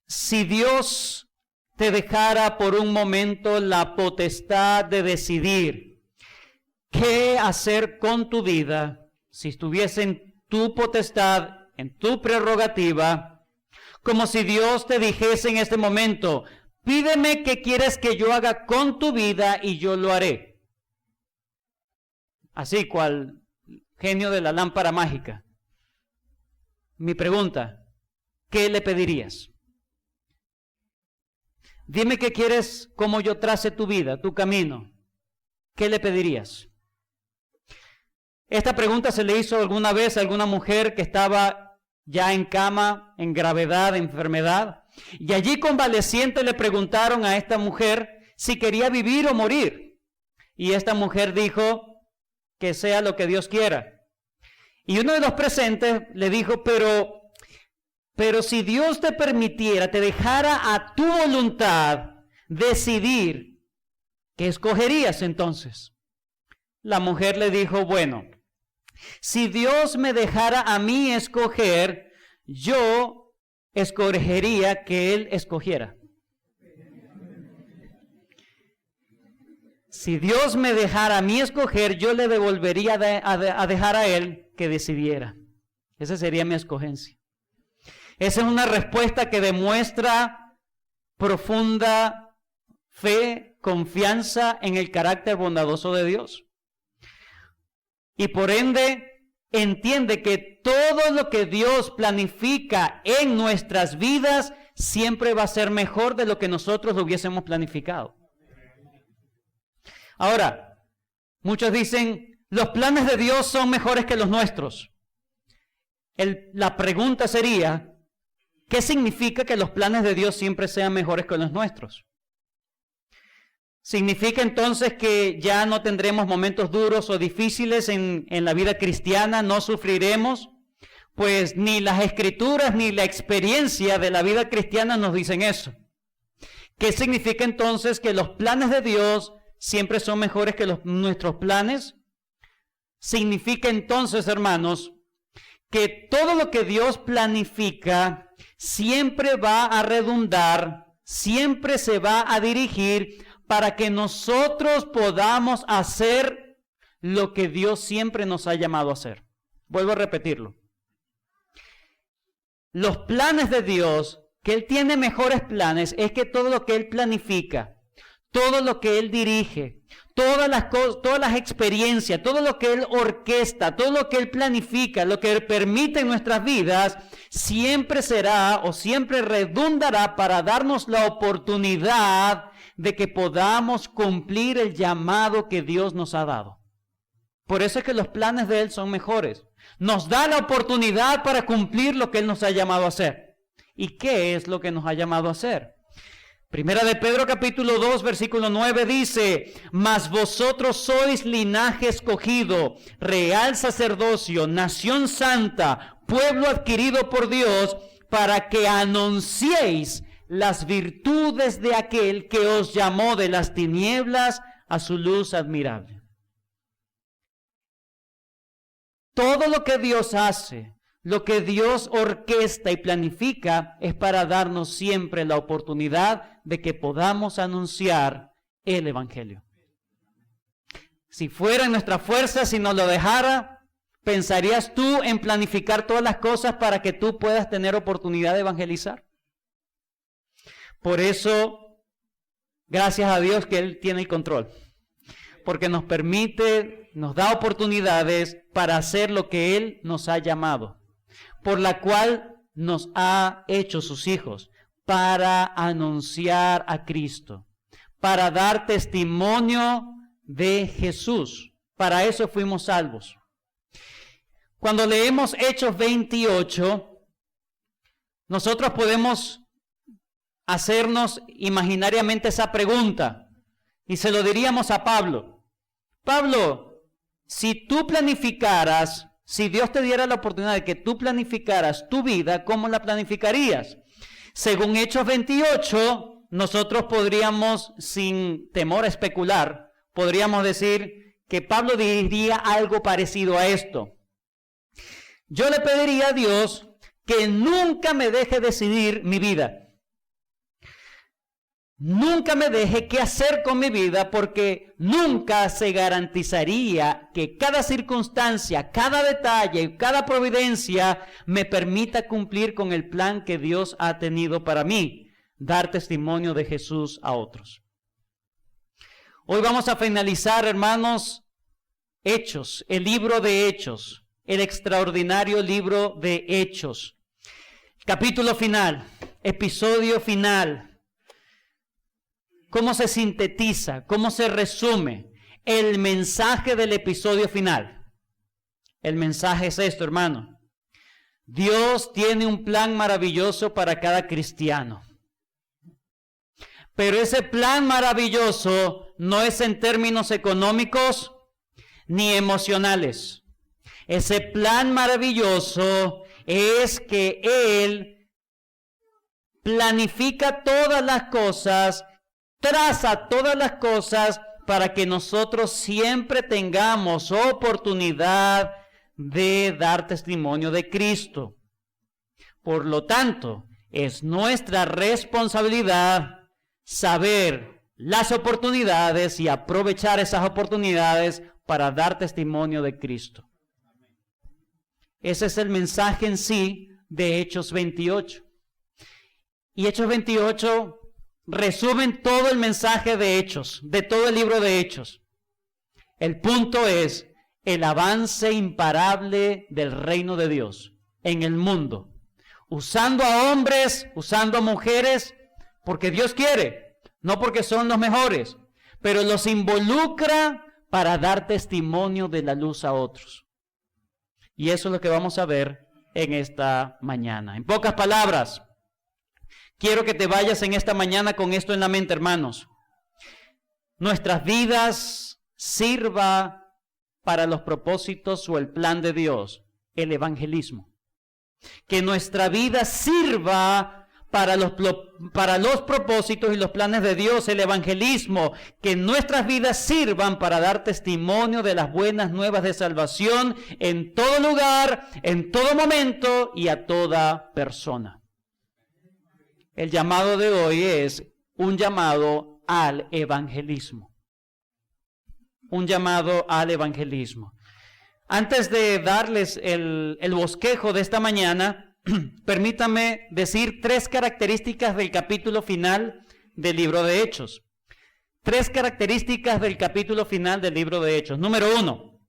si Dios te dejara por un momento la potestad de decidir qué hacer con tu vida, si estuviese en tu potestad, en tu prerrogativa, como si Dios te dijese en este momento, pídeme qué quieres que yo haga con tu vida y yo lo haré. Así cual genio de la lámpara mágica. Mi pregunta, ¿qué le pedirías? Dime qué quieres, cómo yo trace tu vida, tu camino. ¿Qué le pedirías? Esta pregunta se le hizo alguna vez a alguna mujer que estaba ya en cama, en gravedad, enfermedad. Y allí convaleciente le preguntaron a esta mujer si quería vivir o morir. Y esta mujer dijo que sea lo que Dios quiera. Y uno de los presentes le dijo, pero si Dios te permitiera, te dejara a tu voluntad decidir, ¿qué escogerías entonces? La mujer le dijo, bueno, si Dios me dejara a mí escoger, yo escogería que Él escogiera. Si Dios me dejara a mí escoger, yo le devolvería a dejar a Él que decidiera. Esa sería mi escogencia. Esa es una respuesta que demuestra profunda fe, confianza en el carácter bondadoso de Dios. Y por ende, entiende que todo lo que Dios planifica en nuestras vidas siempre va a ser mejor de lo que nosotros lo hubiésemos planificado. Ahora, muchos dicen, los planes de Dios son mejores que los nuestros. La pregunta sería, ¿qué significa que los planes de Dios siempre sean mejores que los nuestros? ¿Significa entonces que ya no tendremos momentos duros o difíciles en la vida cristiana? ¿No sufriremos? Pues ni las Escrituras ni la experiencia de la vida cristiana nos dicen eso. ¿Qué significa entonces que los planes de Dios siempre son mejores que nuestros planes? Significa entonces, hermanos, que todo lo que Dios planifica siempre va a redundar, siempre se va a dirigir para que nosotros podamos hacer lo que Dios siempre nos ha llamado a hacer. Vuelvo a repetirlo. Los planes de Dios, que Él tiene mejores planes, es que todo lo que Él planifica, todo lo que Él dirige, todas las experiencias, todo lo que Él orquesta, todo lo que Él planifica, lo que Él permite en nuestras vidas, siempre será o siempre redundará para darnos la oportunidad de que podamos cumplir el llamado que Dios nos ha dado. Por eso es que los planes de Él son mejores. Nos da la oportunidad para cumplir lo que Él nos ha llamado a hacer. ¿Y qué es lo que nos ha llamado a hacer? Primera de Pedro capítulo 2 versículo 9 dice, mas vosotros sois linaje escogido, real sacerdocio, nación santa, pueblo adquirido por Dios, para que anunciéis las virtudes de aquel que os llamó de las tinieblas a su luz admirable. Todo lo que Dios hace, lo que Dios orquesta y planifica es para darnos siempre la oportunidad de que podamos anunciar el Evangelio. Si fuera en nuestra fuerza, si nos lo dejara, ¿pensarías tú en planificar todas las cosas para que tú puedas tener oportunidad de evangelizar? Por eso, gracias a Dios que Él tiene el control. Porque nos permite, nos da oportunidades para hacer lo que Él nos ha llamado, por la cual nos ha hecho sus hijos, para anunciar a Cristo, para dar testimonio de Jesús. Para eso fuimos salvos. Cuando leemos Hechos 28, nosotros podemos hacernos imaginariamente esa pregunta y se lo diríamos a Pablo. Pablo, si tú planificaras, si Dios te diera la oportunidad de que tú planificaras tu vida, ¿cómo la planificarías? Según Hechos 28, nosotros podríamos, sin temor a especular, podríamos decir que Pablo diría algo parecido a esto. Yo le pediría a Dios que nunca me deje decidir mi vida. nunca me deje qué hacer con mi vida, porque nunca se garantizaría que cada circunstancia, cada detalle, cada providencia me permita cumplir con el plan que Dios ha tenido para mí, dar testimonio de Jesús a otros. Hoy vamos a finalizar, hermanos, Hechos, el libro de Hechos, el extraordinario libro de Hechos. Capítulo final, episodio final. ¿Cómo se sintetiza? ¿Cómo se resume el mensaje del episodio final? El mensaje es esto, hermano. Dios tiene un plan maravilloso para cada cristiano. Pero ese plan maravilloso no es en términos económicos ni emocionales. Ese plan maravilloso es que Él planifica todas las cosas, traza todas las cosas para que nosotros siempre tengamos oportunidad de dar testimonio de Cristo. Por lo tanto, es nuestra responsabilidad saber las oportunidades y aprovechar esas oportunidades para dar testimonio de Cristo. Ese es el mensaje en sí de Hechos 28. Y Hechos 28 resumen todo el mensaje de Hechos, de todo el libro de Hechos. El punto es el avance imparable del reino de Dios en el mundo, usando a hombres, usando a mujeres, porque Dios quiere, no porque son los mejores, pero los involucra para dar testimonio de la luz a otros. Y eso es lo que vamos a ver en esta mañana. En pocas palabras, quiero que te vayas en esta mañana con esto en la mente, hermanos. Nuestras vidas sirva para los propósitos o el plan de Dios, el evangelismo. Que nuestra vida sirva para los propósitos y los planes de Dios, el evangelismo. Que nuestras vidas sirvan para dar testimonio de las buenas nuevas de salvación en todo lugar, en todo momento y a toda persona. El llamado de hoy es un llamado al evangelismo. Un llamado al evangelismo. Antes de darles el bosquejo de esta mañana, permítanme decir 3 características del capítulo final del libro de Hechos. 3 características del capítulo final del libro de Hechos. Número 1.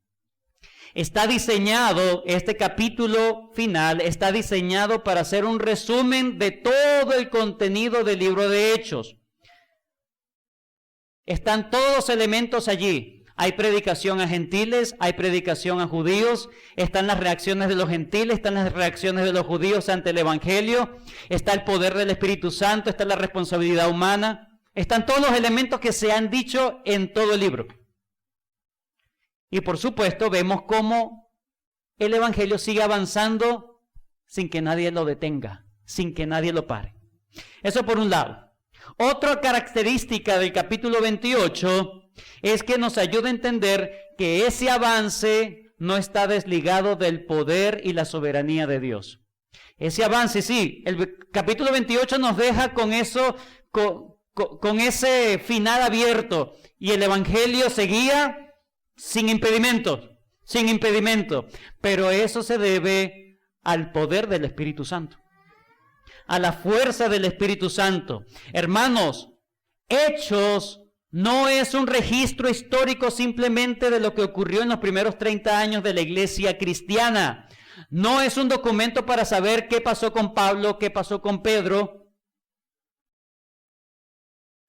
Está diseñado, este capítulo final está diseñado para hacer un resumen de todo el contenido del libro de Hechos. Están todos los elementos allí. Hay predicación a gentiles, hay predicación a judíos, están las reacciones de los gentiles, están las reacciones de los judíos ante el evangelio, está el poder del Espíritu Santo, está la responsabilidad humana, están todos los elementos que se han dicho en todo el libro. Y por supuesto vemos cómo el evangelio sigue avanzando sin que nadie lo detenga, sin que nadie lo pare. Eso por un lado. Otra característica del capítulo 28 es que nos ayuda a entender que ese avance no está desligado del poder y la soberanía de Dios. Ese avance, sí, el capítulo 28 nos deja con eso, con ese final abierto, y el evangelio seguía sin impedimento, pero eso se debe al poder del Espíritu Santo, a la fuerza del Espíritu Santo. Hermanos, Hechos no es un registro histórico simplemente de lo que ocurrió en los primeros 30 años de la iglesia cristiana. No es un documento para saber qué pasó con Pablo, qué pasó con Pedro.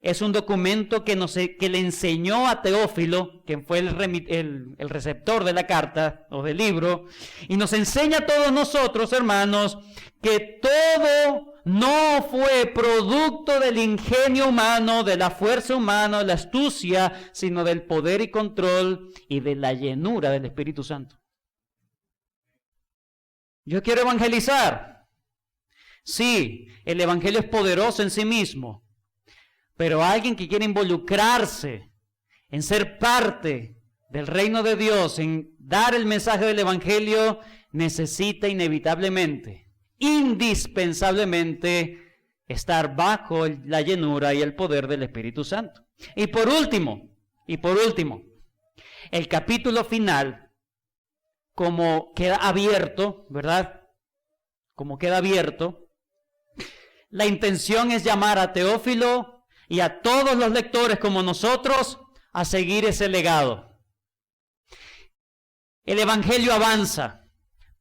Es un documento que le enseñó a Teófilo, quien fue el receptor de la carta o del libro, y nos enseña a todos nosotros, hermanos, que todo no fue producto del ingenio humano, de la fuerza humana, de la astucia, sino del poder y control y de la llenura del Espíritu Santo. Yo quiero evangelizar. Sí, el evangelio es poderoso en sí mismo. Pero alguien que quiere involucrarse en ser parte del reino de Dios, en dar el mensaje del evangelio, necesita inevitablemente, indispensablemente, estar bajo la llenura y el poder del Espíritu Santo. Y por último, el capítulo final, como queda abierto, ¿verdad? Como queda abierto, la intención es llamar a Teófilo y a todos los lectores como nosotros a seguir ese legado. El Evangelio avanza,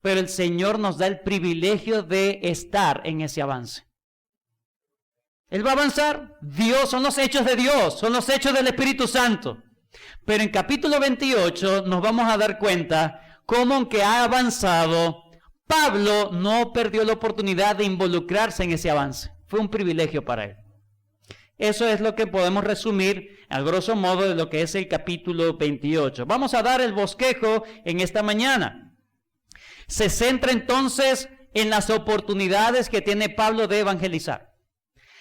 pero el Señor nos da el privilegio de estar en ese avance. Él va a avanzar. Dios, son los hechos de Dios, son los hechos del Espíritu Santo. Pero en capítulo 28 nos vamos a dar cuenta cómo, aunque ha avanzado, Pablo no perdió la oportunidad de involucrarse en ese avance. Fue un privilegio para él. Eso es lo que podemos resumir a grosso modo de lo que es el capítulo 28. Vamos a dar el bosquejo en esta mañana. Se centra entonces en las oportunidades que tiene Pablo de evangelizar.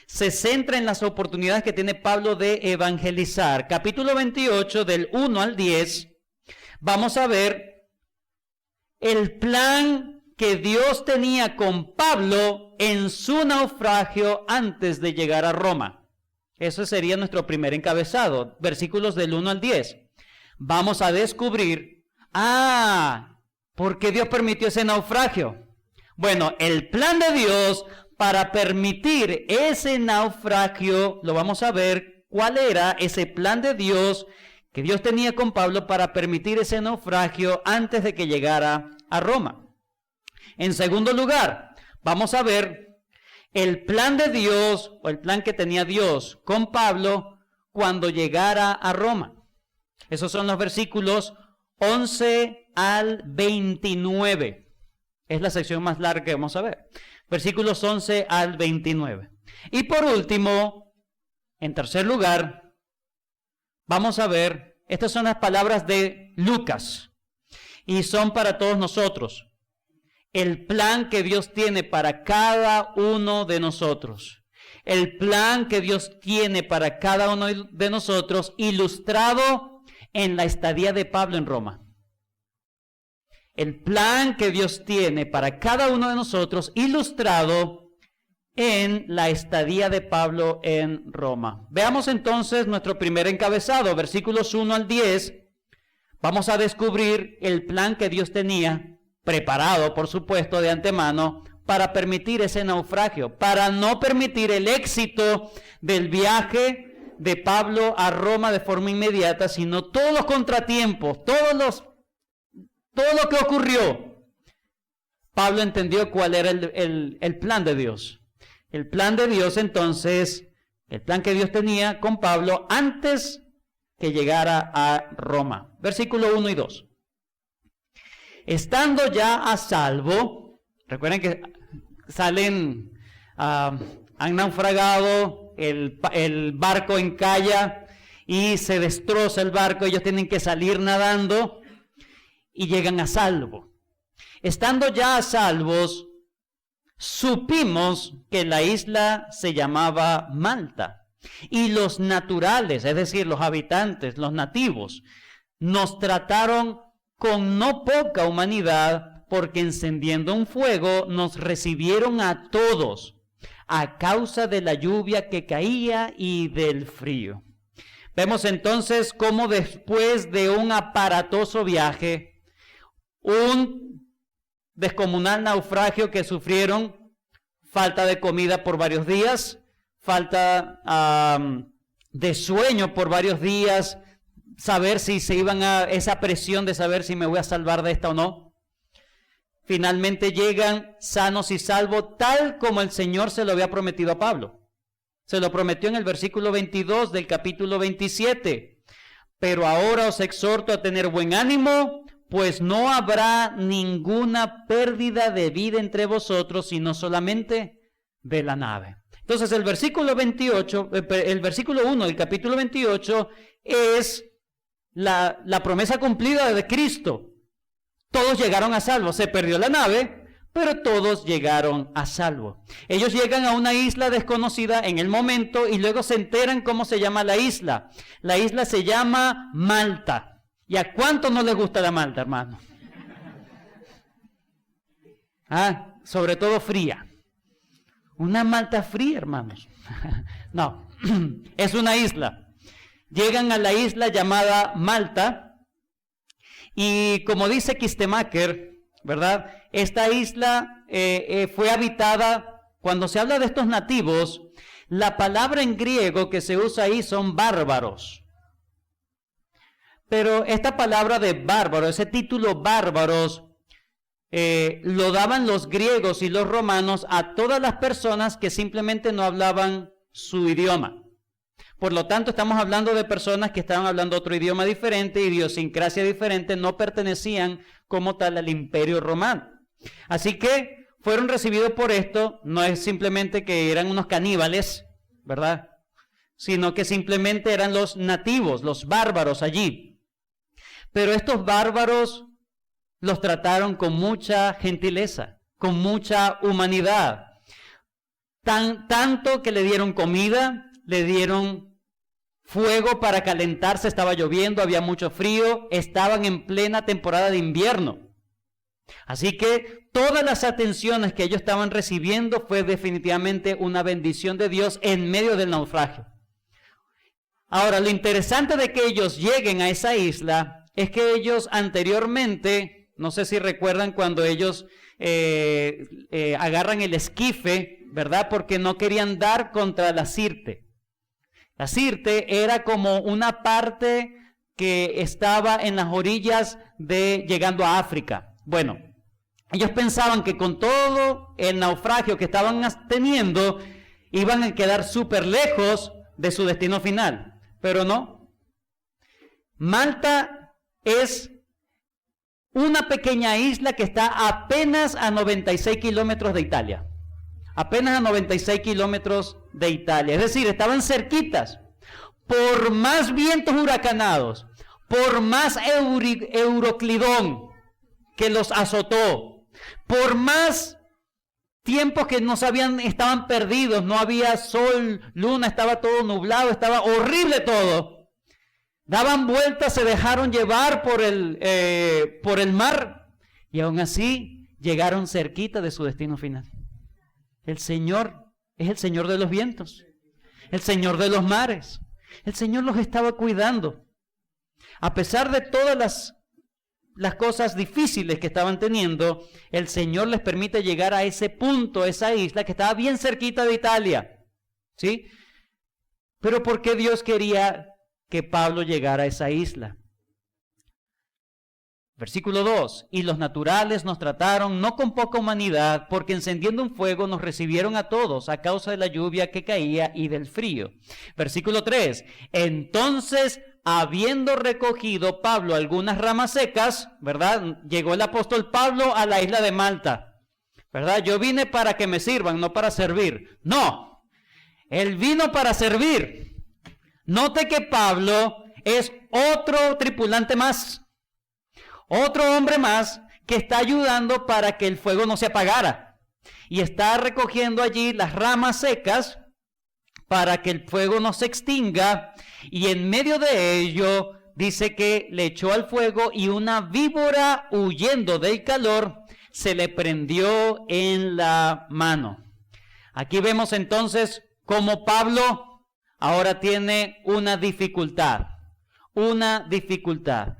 Se centra en las oportunidades que tiene Pablo de evangelizar. Capítulo 28, del 1 al 10, vamos a ver el plan que Dios tenía con Pablo en su naufragio antes de llegar a Roma. Eso sería nuestro primer encabezado, versículos del 1 al 10. Vamos a descubrir, ¿por qué Dios permitió ese naufragio? Bueno, el plan de Dios para permitir ese naufragio, lo vamos a ver, cuál era ese plan de Dios que Dios tenía con Pablo para permitir ese naufragio antes de que llegara a Roma. En segundo lugar, vamos a ver el plan de Dios, o el plan que tenía Dios con Pablo cuando llegara a Roma. Esos son los versículos 11 al 29. Es la sección más larga que vamos a ver. Versículos 11 al 29. Y por último, en tercer lugar, vamos a ver, estas son las palabras de Lucas, y son para todos nosotros. El plan que Dios tiene para cada uno de nosotros. El plan que Dios tiene para cada uno de nosotros, ilustrado en la estadía de Pablo en Roma. El plan que Dios tiene para cada uno de nosotros, ilustrado en la estadía de Pablo en Roma. Veamos entonces nuestro primer encabezado, versículos 1 al 10. Vamos a descubrir el plan que Dios tenía preparado, por supuesto, de antemano, para permitir ese naufragio, para no permitir el éxito del viaje de Pablo a Roma de forma inmediata, sino todos los contratiempos, todo lo que ocurrió. Pablo entendió cuál era el plan de Dios. El plan de Dios, entonces, el plan que Dios tenía con Pablo antes que llegara a Roma. Versículo 1 y 2. Estando ya a salvo, recuerden que han naufragado, el barco encalla y se destroza el barco, ellos tienen que salir nadando y llegan a salvo. Estando ya a salvos, supimos que la isla se llamaba Malta, y los naturales, es decir, los habitantes, los nativos, nos trataron con no poca humanidad, porque encendiendo un fuego nos recibieron a todos a causa de la lluvia que caía y del frío. Vemos entonces cómo después de un aparatoso viaje, un descomunal naufragio que sufrieron, falta de comida por varios días, falta de sueño por varios días, saber si se iban a esa presión de saber si me voy a salvar de esta o no. Finalmente llegan sanos y salvos, tal como el Señor se lo había prometido a Pablo. Se lo prometió en el versículo 22 del capítulo 27. Pero ahora os exhorto a tener buen ánimo, pues no habrá ninguna pérdida de vida entre vosotros, sino solamente de la nave. Entonces el versículo 1 del capítulo 28 es la promesa cumplida de Cristo. Todos llegaron a salvo. Se perdió la nave, pero todos llegaron a salvo. Ellos llegan a una isla desconocida en el momento y luego se enteran cómo se llama la isla. La isla se llama Malta. ¿Y a cuánto no les gusta la Malta, hermano? Sobre todo fría. Una Malta fría, hermanos. No, es una isla. Llegan a la isla llamada Malta y como dice Kistemaker, ¿verdad? Esta isla fue habitada, cuando se habla de estos nativos, la palabra en griego que se usa ahí son bárbaros. Pero esta palabra de bárbaro, ese título bárbaros, lo daban los griegos y los romanos a todas las personas que simplemente no hablaban su idioma. Por lo tanto, estamos hablando de personas que estaban hablando otro idioma diferente, idiosincrasia diferente, no pertenecían como tal al imperio romano. Así que fueron recibidos por esto, no es simplemente que eran unos caníbales, ¿verdad? Sino que simplemente eran los nativos, los bárbaros allí. Pero estos bárbaros los trataron con mucha gentileza, con mucha humanidad. Tanto que le dieron comida, le dieron fuego para calentarse, estaba lloviendo, había mucho frío, estaban en plena temporada de invierno. Así que todas las atenciones que ellos estaban recibiendo fue definitivamente una bendición de Dios en medio del naufragio. Ahora, lo interesante de que ellos lleguen a esa isla es que ellos anteriormente, no sé si recuerdan cuando ellos agarran el esquife, ¿verdad? Porque no querían dar contra la Sirte. La Sirte era como una parte que estaba en las orillas de llegando a África. Bueno, ellos pensaban que con todo el naufragio que estaban teniendo, iban a quedar súper lejos de su destino final, pero no. Malta es una pequeña isla que está apenas a 96 kilómetros de Italia. Apenas a 96 kilómetros de Italia. Es decir, estaban cerquitas. Por más vientos huracanados, por más Euroclidón que los azotó, por más tiempos que estaban perdidos, no había sol, luna, estaba todo nublado, estaba horrible todo. Daban vueltas, se dejaron llevar por el mar y aún así llegaron cerquita de su destino final. El Señor es el Señor de los vientos, el Señor de los mares. El Señor los estaba cuidando. A pesar de todas las cosas difíciles que estaban teniendo, el Señor les permite llegar a ese punto, esa isla que estaba bien cerquita de Italia. ¿Sí? Pero ¿por qué Dios quería que Pablo llegara a esa isla? Versículo 2, y los naturales nos trataron no con poca humanidad, porque encendiendo un fuego nos recibieron a todos a causa de la lluvia que caía y del frío. Versículo 3, entonces, habiendo recogido Pablo algunas ramas secas, ¿verdad? Llegó el apóstol Pablo a la isla de Malta, ¿verdad? Yo vine para que me sirvan, no para servir. No, él vino para servir. Note que Pablo es otro tripulante más. Otro hombre más que está ayudando para que el fuego no se apagara. Y está recogiendo allí las ramas secas para que el fuego no se extinga. Y en medio de ello dice que le echó al fuego y una víbora, huyendo del calor, se le prendió en la mano. Aquí vemos entonces cómo Pablo ahora tiene una dificultad. Una dificultad.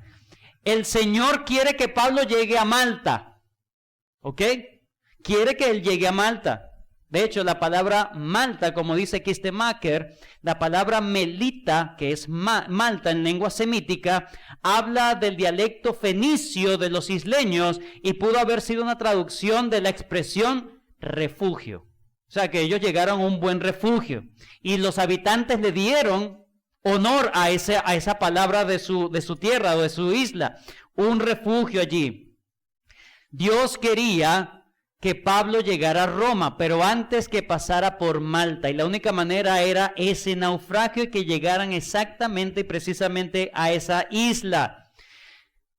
El Señor quiere que Pablo llegue a Malta, ¿ok? Quiere que él llegue a Malta. De hecho, la palabra Malta, como dice Kistemaker, la palabra melita, que es Malta en lengua semítica, habla del dialecto fenicio de los isleños y pudo haber sido una traducción de la expresión refugio. O sea, que ellos llegaron a un buen refugio y los habitantes le dieron honor a esa palabra de su tierra o de su isla, un refugio allí. Dios quería que Pablo llegara a Roma, pero antes que pasara por Malta, y la única manera era ese naufragio y que llegaran exactamente y precisamente a esa isla.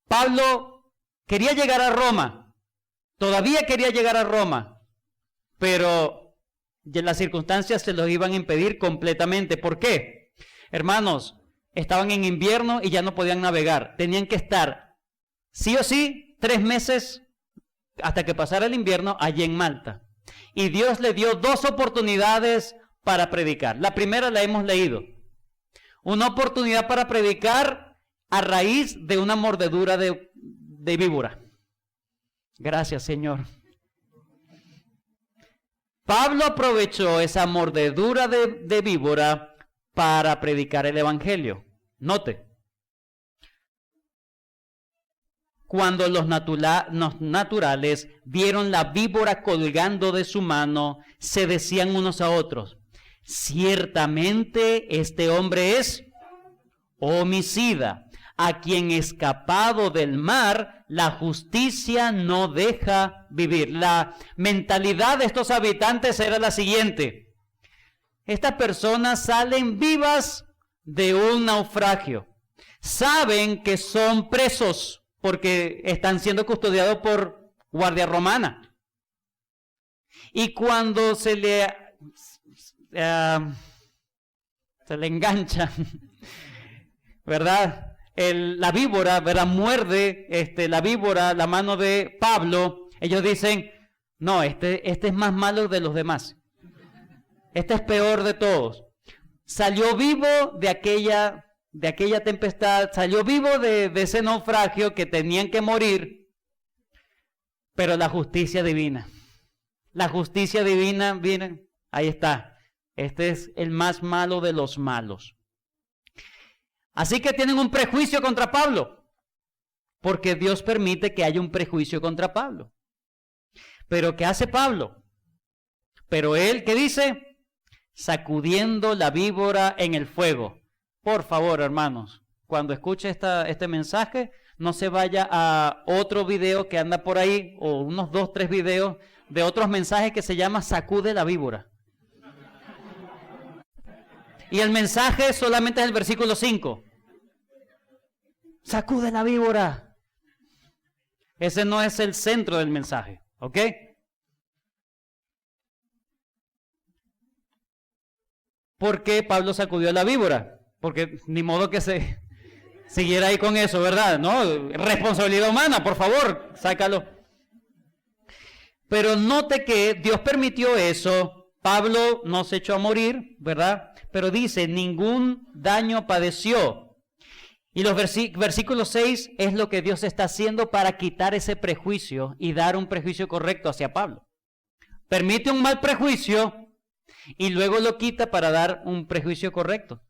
Pablo quería llegar a Roma, todavía quería llegar a Roma, pero las circunstancias se lo iban a impedir completamente. ¿Por qué? Hermanos, estaban en invierno y ya no podían navegar. Tenían que estar, sí o sí, 3 meses hasta que pasara el invierno allí en Malta. y Dios le dio 2 oportunidades para predicar. La primera la hemos leído. Una oportunidad para predicar a raíz de una mordedura de víbora. Gracias, Señor. Pablo aprovechó esa mordedura de víbora para predicar el evangelio. Note. Cuando los naturales vieron la víbora colgando de su mano, se decían unos a otros: ciertamente este hombre es homicida, a quien escapado del mar la justicia no deja vivir. La mentalidad de estos habitantes era la siguiente: estas personas salen vivas de un naufragio, saben que son presos porque están siendo custodiados por guardia romana, y cuando se le engancha, ¿verdad? La víbora, ¿verdad? Muerde la víbora la mano de Pablo. Ellos dicen: no, este es más malo de los demás. Este es peor de todos. Salió vivo de aquella tempestad, salió vivo de ese naufragio que tenían que morir. Pero la justicia divina viene, ahí está. Este es el más malo de los malos. Así que tienen un prejuicio contra Pablo, porque Dios permite que haya un prejuicio contra Pablo. Pero ¿qué hace Pablo? Pero él, ¿qué dice? Sacudiendo la víbora en el fuego. Por favor, hermanos, cuando escuche este mensaje, no se vaya a otro video que anda por ahí, o unos 2, 3 videos de otros mensajes que se llama Sacude la víbora. Y el mensaje solamente es el versículo 5. Sacude la víbora. Ese no es el centro del mensaje, ¿ok? ¿Por qué Pablo sacudió la víbora? Porque ni modo que se siguiera ahí con eso, ¿verdad? No, responsabilidad humana, por favor, sácalo. Pero note que Dios permitió eso. Pablo no se echó a morir, ¿verdad? Pero dice: ningún daño padeció. Y los versículos 6 es lo que Dios está haciendo para quitar ese prejuicio y dar un prejuicio correcto hacia Pablo. Permite un mal prejuicio y luego lo quita para dar un prejuicio correcto.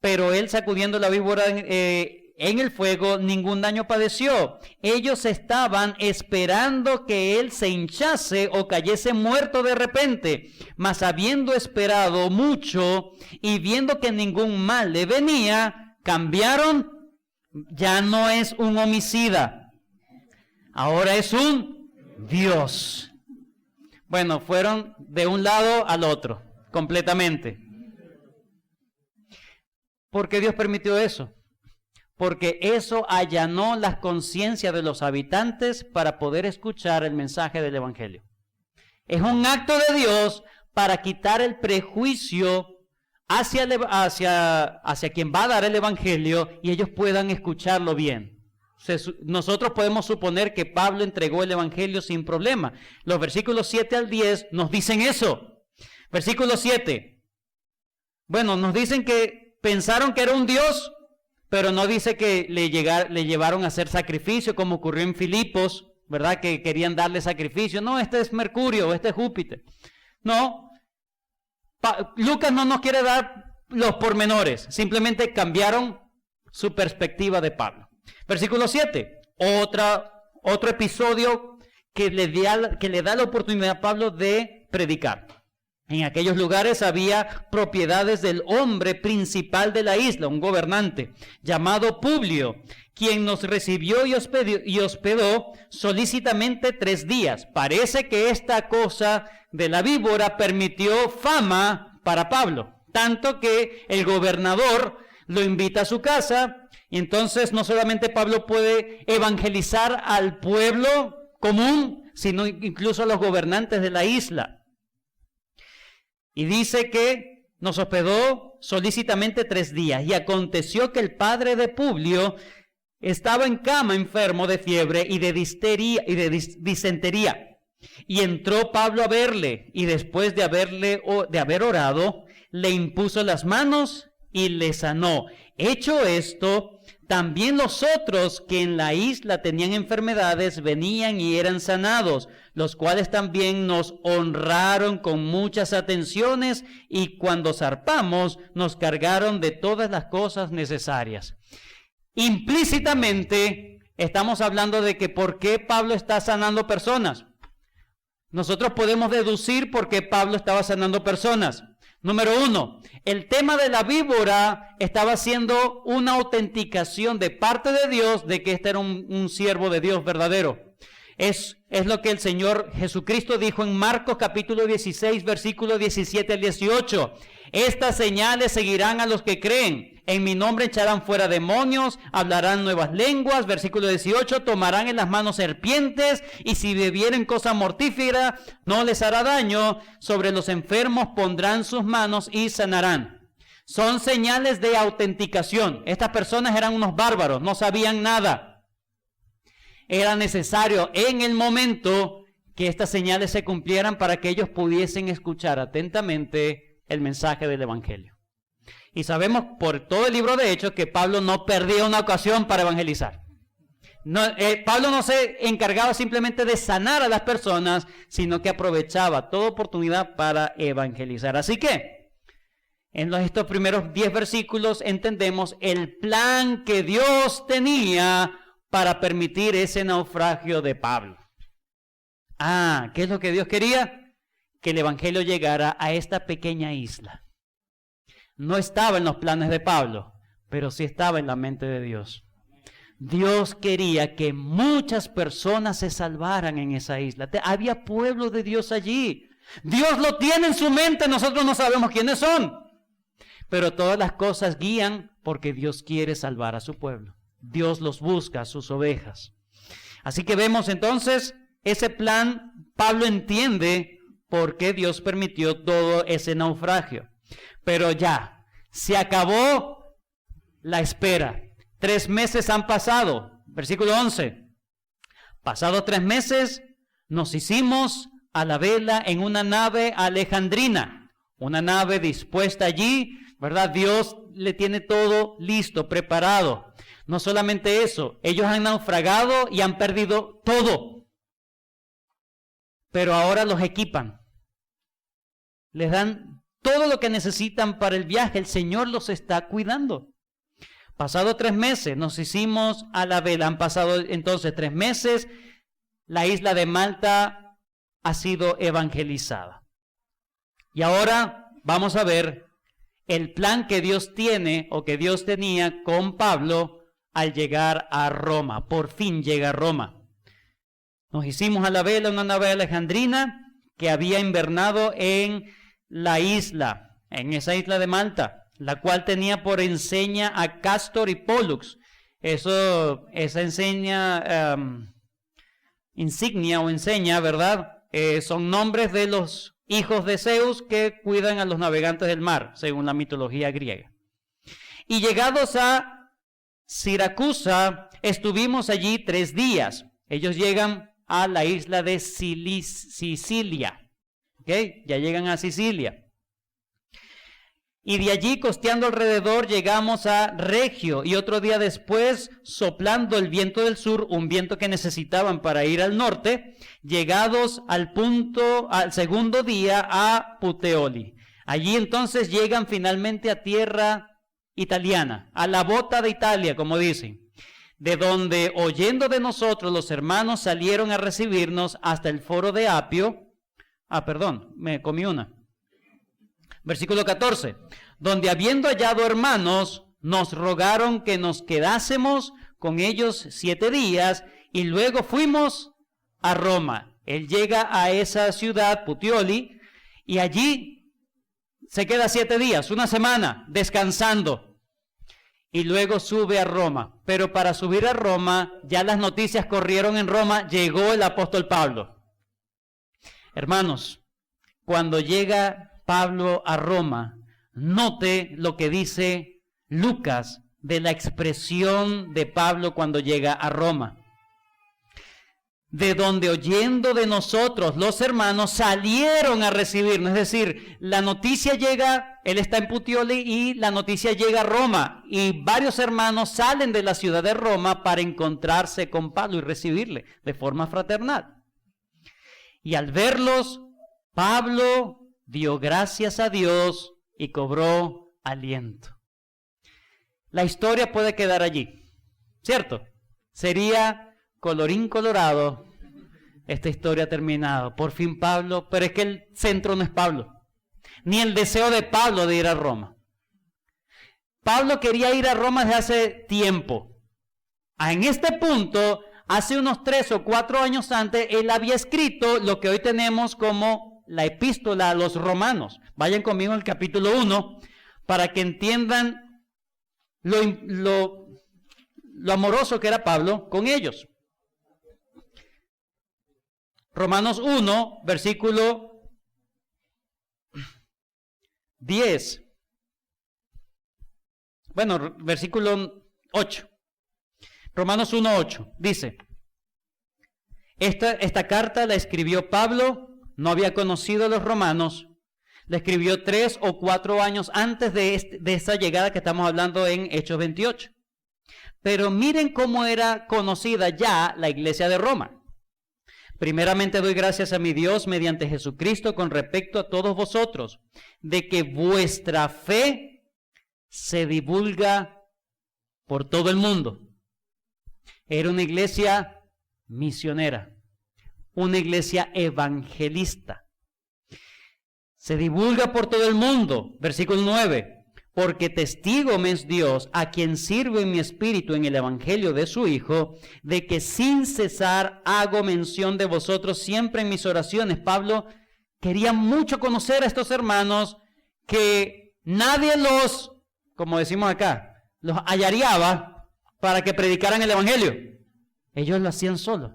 Pero él, sacudiendo la víbora en el fuego, ningún daño padeció. Ellos estaban esperando que él se hinchase o cayese muerto de repente. Mas habiendo esperado mucho y viendo que ningún mal le venía, cambiaron. Ya no es un homicida, ahora es un Dios. Bueno, fueron de un lado al otro, completamente. ¿Por qué Dios permitió eso? Porque eso allanó las conciencias de los habitantes para poder escuchar el mensaje del Evangelio. Es un acto de Dios para quitar el prejuicio hacia quien va a dar el Evangelio y ellos puedan escucharlo bien. Nosotros podemos suponer que Pablo entregó el Evangelio sin problema. Los versículos 7 al 10 nos dicen eso. Versículo 7. Bueno, nos dicen que pensaron que era un Dios, pero no dice que le llevaron a hacer sacrificio, como ocurrió en Filipos, ¿verdad? Que querían darle sacrificio. No, este es Mercurio, este es Júpiter. No. Lucas no nos quiere dar los pormenores, simplemente cambiaron su perspectiva de Pablo. Versículo 7, otro episodio que le da la oportunidad a Pablo de predicar. En aquellos lugares había propiedades del hombre principal de la isla, un gobernante llamado Publio, quien nos recibió y hospedó solícitamente 3 días. Parece que esta cosa de la víbora permitió fama para Pablo, tanto que el gobernador lo invita a su casa, y entonces no solamente Pablo puede evangelizar al pueblo común, sino incluso a los gobernantes de la isla. Y dice que nos hospedó solícitamente 3 días, y aconteció que el padre de Publio estaba en cama enfermo de fiebre y de disentería. Y entró Pablo a verle, y después de haber orado, le impuso las manos y le sanó. Hecho esto, también los otros que en la isla tenían enfermedades venían y eran sanados, los cuales también nos honraron con muchas atenciones, y cuando zarpamos nos cargaron de todas las cosas necesarias. Implícitamente estamos hablando de que ¿por qué Pablo está sanando personas? Nosotros podemos deducir por qué Pablo estaba sanando personas. Número 1, el tema de la víbora estaba haciendo una autenticación de parte de Dios de que este era un siervo de Dios verdadero. Es lo que el Señor Jesucristo dijo en Marcos capítulo 16, versículo 17 al 18. Estas señales seguirán a los que creen. En mi nombre echarán fuera demonios, hablarán nuevas lenguas. Versículo 18, tomarán en las manos serpientes, y si bebieren cosa mortífera no les hará daño. Sobre los enfermos pondrán sus manos y sanarán. Son señales de autenticación. Estas personas eran unos bárbaros, no sabían nada. Era necesario en el momento que estas señales se cumplieran para que ellos pudiesen escuchar atentamente el mensaje del Evangelio. Y sabemos por todo el libro de Hechos que Pablo no perdía una ocasión para evangelizar. Pablo no se encargaba simplemente de sanar a las personas, sino que aprovechaba toda oportunidad para evangelizar. Así que, en estos primeros 10 versículos entendemos el plan que Dios tenía para permitir ese naufragio de Pablo. ¿Qué es lo que Dios quería? Que el evangelio llegara a esta pequeña isla. No estaba en los planes de Pablo, pero sí estaba en la mente de Dios. Dios quería que muchas personas se salvaran en esa isla. Había pueblo de Dios allí. Dios lo tiene en su mente, nosotros no sabemos quiénes son. Pero todas las cosas guían porque Dios quiere salvar a su pueblo. Dios los busca, a sus ovejas. Así que vemos entonces ese plan. Pablo entiende por qué Dios permitió todo ese naufragio. Pero ya, se acabó la espera. 3 meses han pasado. Versículo 11. Pasados 3 meses, nos hicimos a la vela en una nave alejandrina. Una nave dispuesta allí, ¿verdad? Dios le tiene todo listo, preparado. No solamente eso, ellos han naufragado y han perdido todo. Pero ahora los equipan. Les dan todo lo que necesitan para el viaje. El Señor los está cuidando. Pasado 3 meses, nos hicimos a la vela. Han pasado entonces 3 meses. La isla de Malta ha sido evangelizada. Y ahora vamos a ver el plan que Dios tiene o que Dios tenía con Pablo al llegar a Roma. Por fin llega a Roma. Nos hicimos a la vela una nave alejandrina que había invernado en la isla, en esa isla de Malta, la cual tenía por enseña a Cástor y Pólux. Esa insignia o enseña, ¿verdad? Son nombres de los hijos de Zeus que cuidan a los navegantes del mar, según la mitología griega. Y llegados a Siracusa, estuvimos allí 3 días. Ellos llegan a la isla de Sicilia. ¿Okay? Ya llegan a Sicilia. Y de allí, costeando alrededor, llegamos a Regio. Y otro día después, soplando el viento del sur, un viento que necesitaban para ir al norte, llegados al segundo día a Puteoli. Allí entonces llegan finalmente a tierra italiana, a la bota de Italia, como dicen, de donde, oyendo de nosotros, los hermanos salieron a recibirnos hasta el foro de Apio. Me comí una. Versículo 14. Donde, habiendo hallado hermanos, nos rogaron que nos quedásemos con ellos 7 días, y luego fuimos a Roma. Él llega a esa ciudad, Puteoli, y allí se queda 7 días, una semana, descansando. Y luego sube a Roma. Pero para subir a Roma, ya las noticias corrieron en Roma, llegó el apóstol Pablo. Hermanos, cuando llega Pablo a Roma, note lo que dice Lucas de la expresión de Pablo cuando llega a Roma. de donde oyendo de nosotros los hermanos salieron a recibirnos. Es decir, la noticia llega, él está en Puteoli y la noticia llega a Roma y varios hermanos salen de la ciudad de Roma para encontrarse con Pablo y recibirle de forma fraternal. Y al verlos, Pablo dio gracias a Dios y cobró aliento. La historia puede quedar allí, ¿cierto? Sería colorín colorado, esta historia ha terminado. Por fin Pablo, pero es que el centro no es Pablo, ni el deseo de Pablo de ir a Roma. Pablo quería ir a Roma desde hace tiempo. En este punto, hace unos 3 o 4 años antes, él había escrito lo que hoy tenemos como la epístola a los romanos. Vayan conmigo al capítulo 1 para que entiendan lo amoroso que era Pablo con ellos. Romanos 1, versículo 10. Bueno, versículo 8. Romanos 1, 8. Dice, esta carta la escribió Pablo, no había conocido a los romanos, la escribió 3 o 4 años antes de esa llegada que estamos hablando en Hechos 28. Pero miren cómo era conocida ya la iglesia de Roma. Primeramente doy gracias a mi Dios mediante Jesucristo con respecto a todos vosotros, de que vuestra fe se divulga por todo el mundo. Era una iglesia misionera, una iglesia evangelista. Se divulga por todo el mundo. Versículo 9. Porque testigo me es Dios, a quien sirvo en mi espíritu en el evangelio de su Hijo, de que sin cesar hago mención de vosotros siempre en mis oraciones. Pablo quería mucho conocer a estos hermanos, que nadie los, como decimos acá, los hallareaba para que predicaran el evangelio. Ellos lo hacían solos.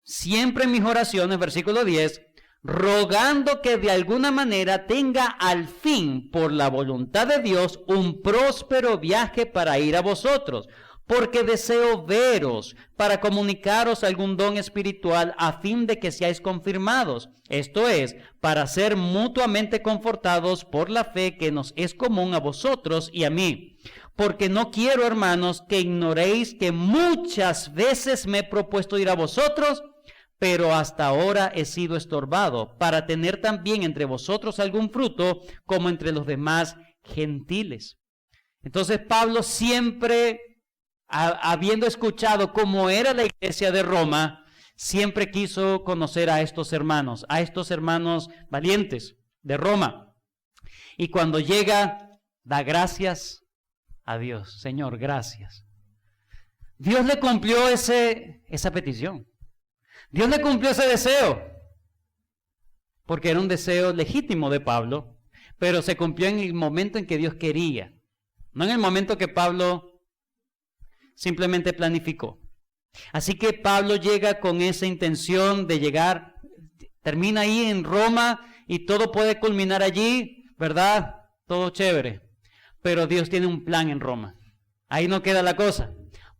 Siempre en mis oraciones, versículo 10, rogando que de alguna manera tenga al fin, por la voluntad de Dios, un próspero viaje para ir a vosotros, porque deseo veros para comunicaros algún don espiritual a fin de que seáis confirmados, esto es, para ser mutuamente confortados por la fe que nos es común a vosotros y a mí. Porque no quiero, hermanos, que ignoréis que muchas veces me he propuesto ir a vosotros, pero hasta ahora he sido estorbado, para tener también entre vosotros algún fruto, como entre los demás gentiles. Entonces Pablo siempre, habiendo escuchado cómo era la iglesia de Roma, siempre quiso conocer a estos hermanos valientes de Roma. Y cuando llega, da gracias a Dios. Señor, gracias. Dios le cumplió esa petición. Dios le cumplió ese deseo, porque era un deseo legítimo de Pablo, pero se cumplió en el momento en que Dios quería, no en el momento que Pablo simplemente planificó. Así que Pablo llega con esa intención de llegar, termina ahí en Roma y todo puede culminar allí, ¿verdad? Todo chévere, pero Dios tiene un plan en Roma. Ahí no queda la cosa.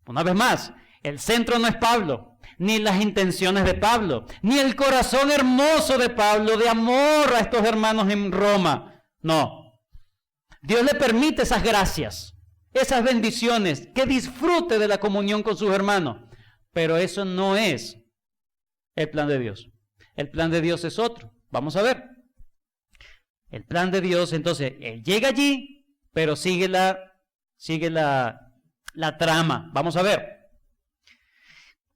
Una vez más, el centro no es Pablo, ni las intenciones de Pablo, ni el corazón hermoso de Pablo de amor a estos hermanos en Roma. No. Dios le permite esas gracias, esas bendiciones, que disfrute de la comunión con sus hermanos. Pero eso no es el plan de Dios. El plan de Dios es otro. Vamos a ver. El plan de Dios, entonces, él llega allí, pero sigue la trama. Vamos a ver.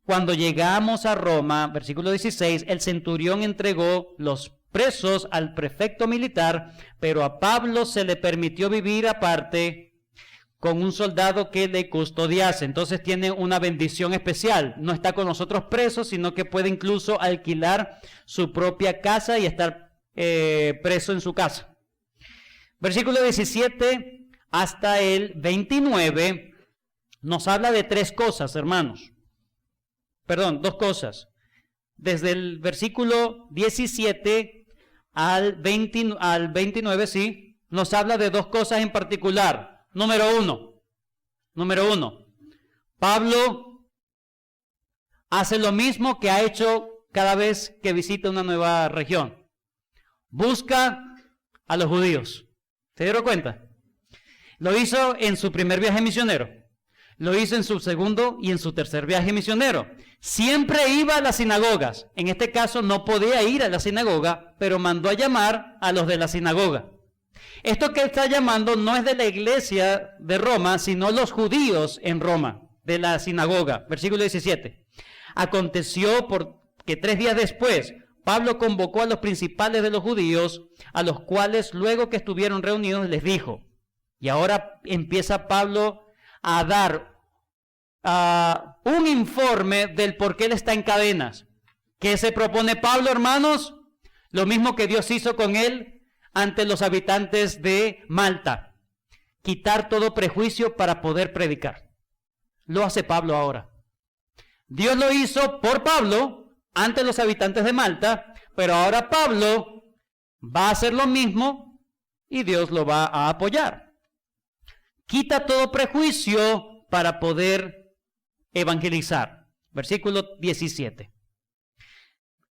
Cuando llegamos a Roma, versículo 16, el centurión entregó los presos al prefecto militar, pero a Pablo se le permitió vivir aparte con un soldado que le custodiase. Entonces tiene una bendición especial. No está con nosotros preso, sino que puede incluso alquilar su propia casa y estar preso en su casa. Versículo 17 hasta el 29 nos habla de 3 cosas, hermanos. Perdón, 2 cosas. Desde el versículo 17 al 29, sí, nos habla de 2 cosas en particular. Número uno, Pablo hace lo mismo que ha hecho cada vez que visita una nueva región. Busca a los judíos. ¿Se dieron cuenta? Lo hizo en su primer viaje misionero. Lo hizo en su segundo y en su tercer viaje misionero. Siempre iba a las sinagogas. En este caso no podía ir a la sinagoga, pero mandó a llamar a los de la sinagoga. Esto que está llamando no es de la iglesia de Roma, sino los judíos en Roma, de la sinagoga. Versículo 17. Aconteció que 3 días después, Pablo convocó a los principales de los judíos, a los cuales luego que estuvieron reunidos les dijo. Y ahora empieza Pablo a dar un informe del por qué él está en cadenas. ¿Qué se propone Pablo, hermanos? Lo mismo que Dios hizo con él ante los habitantes de Malta. Quitar todo prejuicio para poder predicar. Lo hace Pablo ahora. Dios lo hizo por Pablo ante los habitantes de Malta, pero ahora Pablo va a hacer lo mismo y Dios lo va a apoyar. Quita todo prejuicio para poder evangelizar. Versículo 17.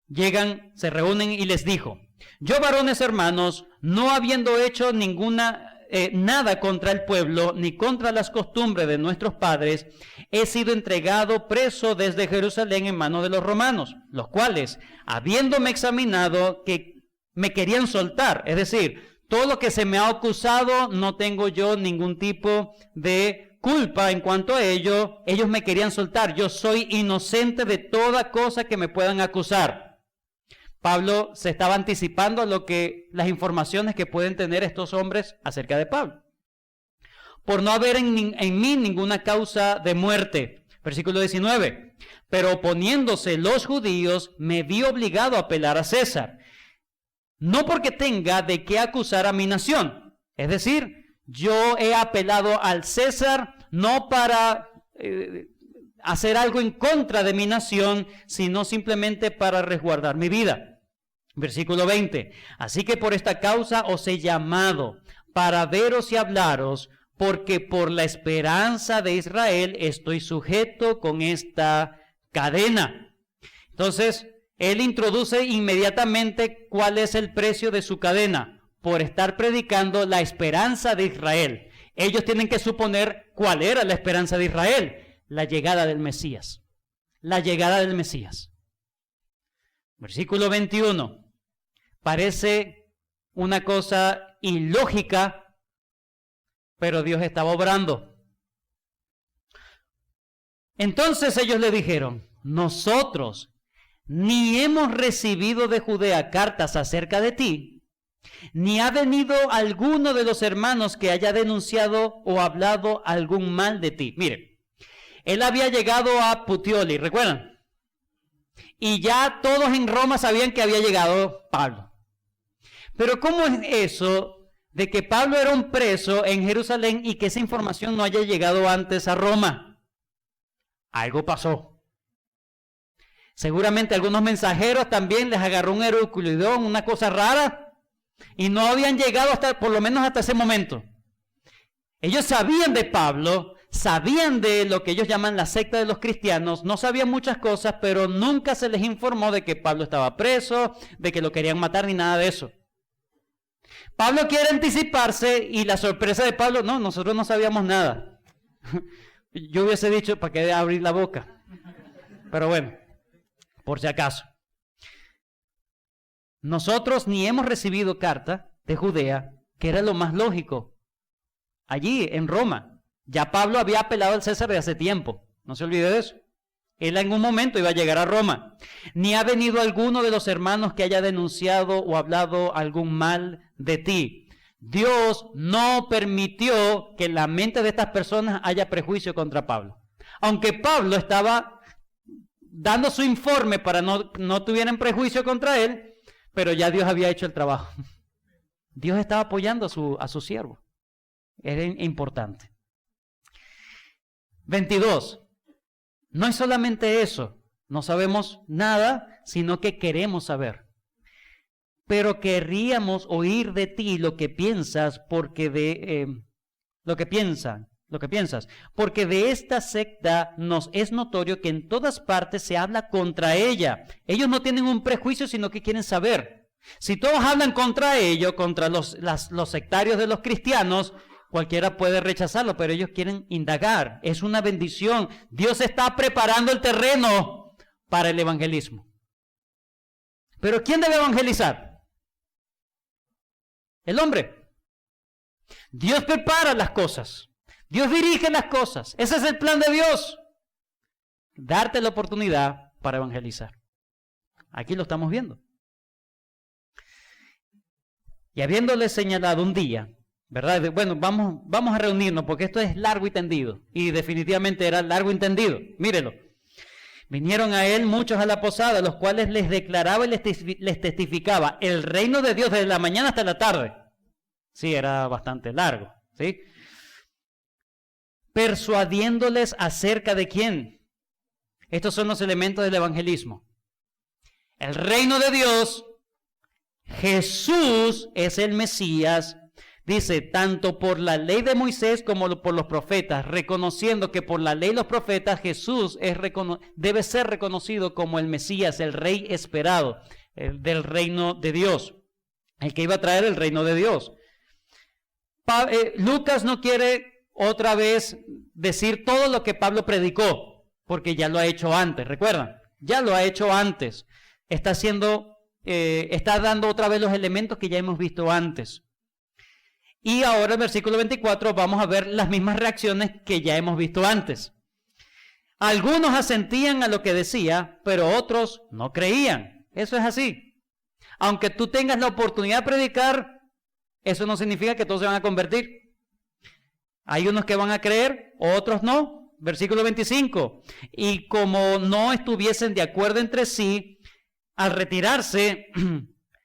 Llegan, se reúnen y les dijo: yo, varones hermanos, no habiendo hecho nada contra el pueblo, ni contra las costumbres de nuestros padres, he sido entregado preso desde Jerusalén en manos de los romanos, los cuales, habiéndome examinado, que me querían soltar, es decir, todo lo que se me ha acusado, no tengo yo ningún tipo de culpa en cuanto a ello. Ellos me querían soltar. Yo soy inocente de toda cosa que me puedan acusar. Pablo se estaba anticipando a las informaciones que pueden tener estos hombres acerca de Pablo. Por no haber en mí ninguna causa de muerte. Versículo 19. Pero oponiéndose los judíos, me vi obligado a apelar a César. No porque tenga de qué acusar a mi nación. Es decir, yo he apelado al César no para hacer algo en contra de mi nación, sino simplemente para resguardar mi vida. Versículo 20. Así que por esta causa os he llamado, para veros y hablaros, porque por la esperanza de Israel estoy sujeto con esta cadena. Entonces, él introduce inmediatamente cuál es el precio de su cadena, por estar predicando la esperanza de Israel. Ellos tienen que suponer cuál era la esperanza de Israel: la llegada del Mesías. La llegada del Mesías. Versículo 21. Parece una cosa ilógica, pero Dios estaba obrando. Entonces ellos le dijeron: nosotros ni hemos recibido de Judea cartas acerca de ti, ni ha venido alguno de los hermanos que haya denunciado o hablado algún mal de ti. Miren, él había llegado a Puteoli, ¿recuerdan? Y ya todos en Roma sabían que había llegado Pablo. Pero ¿cómo es eso de que Pablo era un preso en Jerusalén y que esa información no haya llegado antes a Roma? Algo pasó. Seguramente algunos mensajeros también les agarró un eruculidón, una cosa rara, y no habían llegado por lo menos hasta ese momento. Ellos sabían de Pablo, sabían de lo que ellos llaman la secta de los cristianos, no sabían muchas cosas, pero nunca se les informó de que Pablo estaba preso, de que lo querían matar, ni nada de eso. Pablo quiere anticiparse y la sorpresa de Pablo: no, nosotros no sabíamos nada. Yo hubiese dicho: ¿para qué abrir la boca? Pero bueno, por si acaso. Nosotros ni hemos recibido carta de Judea, que era lo más lógico. Allí, en Roma, ya Pablo había apelado al César de hace tiempo. No se olvide de eso. Él en un momento iba a llegar a Roma. Ni ha venido alguno de los hermanos que haya denunciado o hablado algún mal de ti. Dios no permitió que en la mente de estas personas haya prejuicio contra Pablo. Aunque Pablo estaba dando su informe para no tuvieran prejuicio contra él, pero ya Dios había hecho el trabajo. Dios estaba apoyando a su siervo. Era importante. 22. No es solamente eso. No sabemos nada, sino que queremos saber. Pero querríamos oír de ti lo que piensas, porque lo que piensan, lo que piensas, porque de esta secta nos es notorio que en todas partes se habla contra ella. Ellos no tienen un prejuicio, sino que quieren saber. Si todos hablan contra ello, contra los sectarios de los cristianos, cualquiera puede rechazarlo, pero ellos quieren indagar. Es una bendición. Dios está preparando el terreno para el evangelismo. Pero ¿quién debe evangelizar? El hombre. Dios prepara las cosas. Dios dirige las cosas. Ese es el plan de Dios. Darte la oportunidad para evangelizar. Aquí lo estamos viendo. Y habiéndole señalado un día, ¿verdad? Bueno, vamos a reunirnos porque esto es largo y tendido. Y definitivamente era largo y tendido. Mírelo. Vinieron a él muchos a la posada, los cuales les declaraba y les testificaba el reino de Dios desde la mañana hasta la tarde. Sí, era bastante largo, ¿sí? Persuadiéndoles acerca de quién. Estos son los elementos del evangelismo. El reino de Dios, Jesús es el Mesías. Dice, tanto por la ley de Moisés como por los profetas, reconociendo que por la ley y los profetas Jesús debe ser reconocido como el Mesías, el rey esperado del reino de Dios, el que iba a traer el reino de Dios. Lucas no quiere otra vez decir todo lo que Pablo predicó, porque ya lo ha hecho antes, ¿recuerdan? Ya lo ha hecho antes. Está dando otra vez los elementos que ya hemos visto antes. Y ahora en el versículo 24 vamos a ver las mismas reacciones que ya hemos visto antes. Algunos asentían a lo que decía, pero otros no creían. Eso es así. Aunque tú tengas la oportunidad de predicar, eso no significa que todos se van a convertir. Hay unos que van a creer, otros no. Versículo 25. Y como no estuviesen de acuerdo entre sí, al retirarse,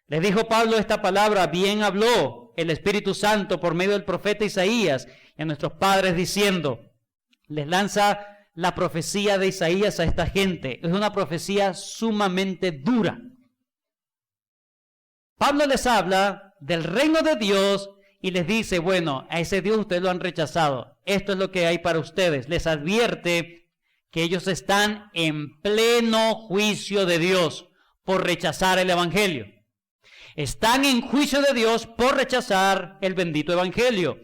les dijo Pablo esta palabra: bien habló el Espíritu Santo por medio del profeta Isaías y a nuestros padres diciendo. Les lanza la profecía de Isaías a esta gente. Es una profecía sumamente dura. Pablo les habla del reino de Dios y les dice, bueno, a ese Dios ustedes lo han rechazado. Esto es lo que hay para ustedes. Les advierte que ellos están en pleno juicio de Dios por rechazar el evangelio. Están en juicio de Dios por rechazar el bendito evangelio.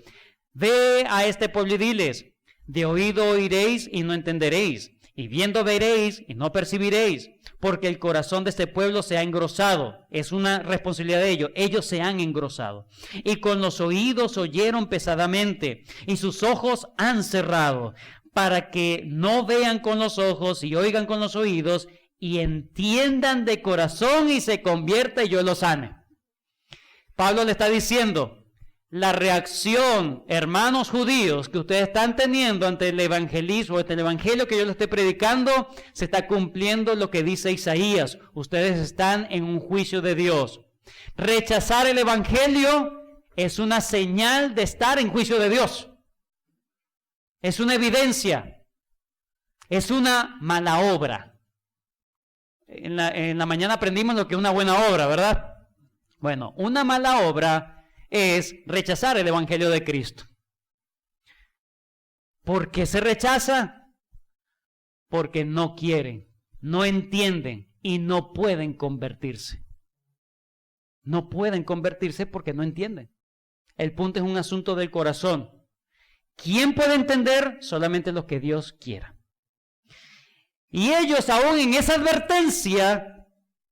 Ve a este pueblo y diles, de oído oiréis y no entenderéis, y viendo veréis y no percibiréis, porque el corazón de este pueblo se ha engrosado. Es una responsabilidad de ellos. Ellos se han engrosado. Y con los oídos oyeron pesadamente, y sus ojos han cerrado, para que no vean con los ojos y oigan con los oídos, y entiendan de corazón y se convierta y yo los sane. Pablo le está diciendo, la reacción, hermanos judíos, que ustedes están teniendo ante el evangelismo, ante el evangelio que yo les estoy predicando, se está cumpliendo lo que dice Isaías. Ustedes están en un juicio de Dios. Rechazar el evangelio es una señal de estar en juicio de Dios. Es una evidencia. Es una mala obra. En la mañana aprendimos lo que es una buena obra, ¿verdad? Bueno, una mala obra es rechazar el evangelio de Cristo. ¿Por qué se rechaza? Porque no quieren, no entienden y no pueden convertirse. No pueden convertirse porque no entienden. El punto es un asunto del corazón. ¿Quién puede entender? Solamente los que Dios quiera. Y ellos aún en esa advertencia,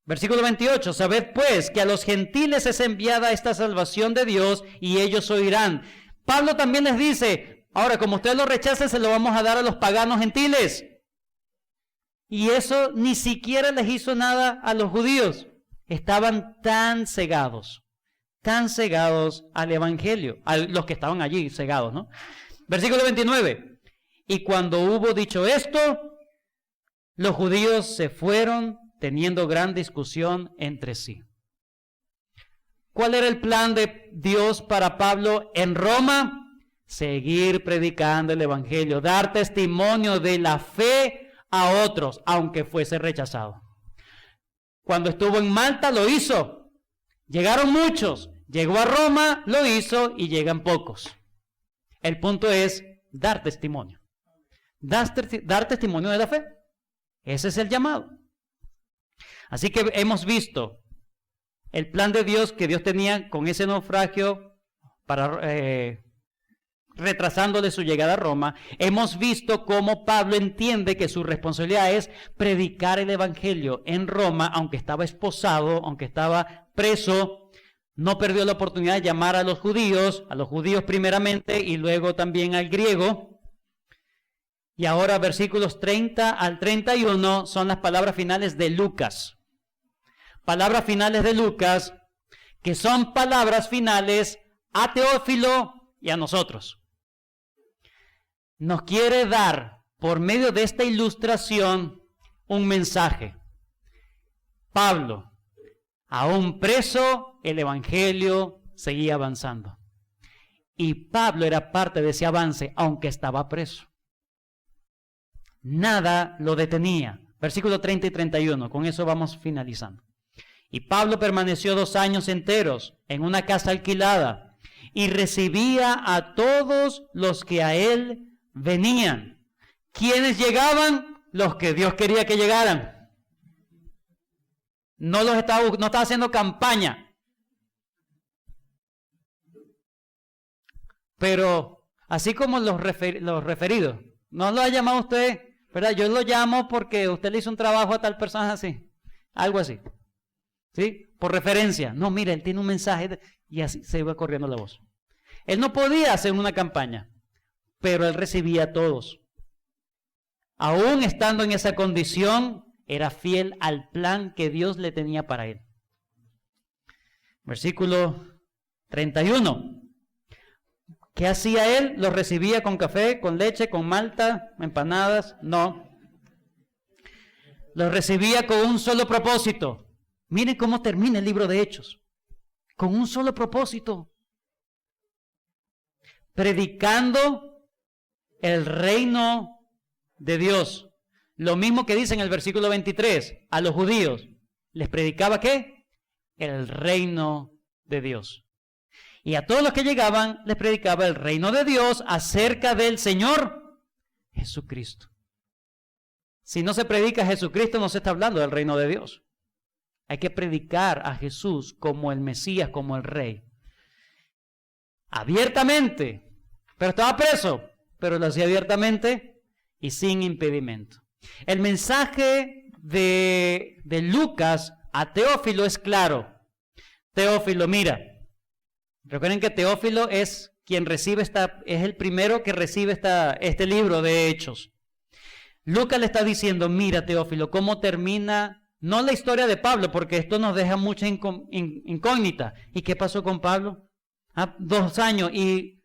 versículo 28, sabed pues que a los gentiles es enviada esta salvación de Dios y ellos oirán. Pablo también les dice, ahora como ustedes lo rechazan, se lo vamos a dar a los paganos gentiles. Y eso ni siquiera les hizo nada a los judíos. Estaban tan cegados al evangelio, a los que estaban allí cegados, ¿no? Versículo 29, y cuando hubo dicho esto, los judíos se fueron teniendo gran discusión entre sí. ¿Cuál era el plan de Dios para Pablo en Roma? Seguir predicando el evangelio, dar testimonio de la fe a otros, aunque fuese rechazado. Cuando estuvo en Malta lo hizo. Llegaron muchos. Llegó a Roma, lo hizo y llegan pocos. El punto es dar testimonio. Dar testimonio de la fe. Ese es el llamado. Así que hemos visto el plan de Dios que Dios tenía con ese naufragio para retrasándole su llegada a Roma. Hemos visto cómo Pablo entiende que su responsabilidad es predicar el evangelio en Roma, aunque estaba esposado, aunque estaba preso. No perdió la oportunidad de llamar a los judíos primeramente y luego también al griego. Y ahora versículos 30 al 31 son las palabras finales de Lucas. Palabras finales de Lucas, que son palabras finales a Teófilo y a nosotros. Nos quiere dar, por medio de esta ilustración, un mensaje. Pablo, aún preso, el evangelio seguía avanzando. Y Pablo era parte de ese avance, aunque estaba preso. Nada lo detenía. Versículo 30 y 31, con eso vamos finalizando. Y Pablo permaneció 2 años enteros en una casa alquilada y recibía a todos los que a él venían. ¿Quiénes llegaban? Los que Dios quería que llegaran. No estaba haciendo campaña. Pero así como los referidos, ¿no lo ha llamado usted? ¿Verdad? Yo lo llamo porque usted le hizo un trabajo a tal persona así. Algo así. ¿Sí? Por referencia. No, mira, él tiene un mensaje y así se iba corriendo la voz. Él no podía hacer una campaña, pero él recibía a todos. Aún estando en esa condición, era fiel al plan que Dios le tenía para él. Versículo 31. ¿Qué hacía él? ¿Los recibía con café, con leche, con malta, empanadas? No. Los recibía con un solo propósito. Miren cómo termina el libro de Hechos. Con un solo propósito. Predicando el reino de Dios. Lo mismo que dice en el versículo 23. A los judíos. ¿Les predicaba qué? El reino de Dios. Y a todos los que llegaban les predicaba el reino de Dios acerca del Señor Jesucristo. Si no se predica a Jesucristo, no se está hablando del reino de Dios. Hay que predicar a Jesús como el Mesías, como el Rey. Abiertamente. Pero estaba preso. Pero lo hacía abiertamente y sin impedimento. El mensaje de Lucas a Teófilo es claro. Teófilo, mira. Recuerden que Teófilo es quien recibe es el primero que recibe este libro de Hechos. Lucas le está diciendo, mira Teófilo, cómo termina, no la historia de Pablo, porque esto nos deja mucha incógnita. ¿Y qué pasó con Pablo? 2 años y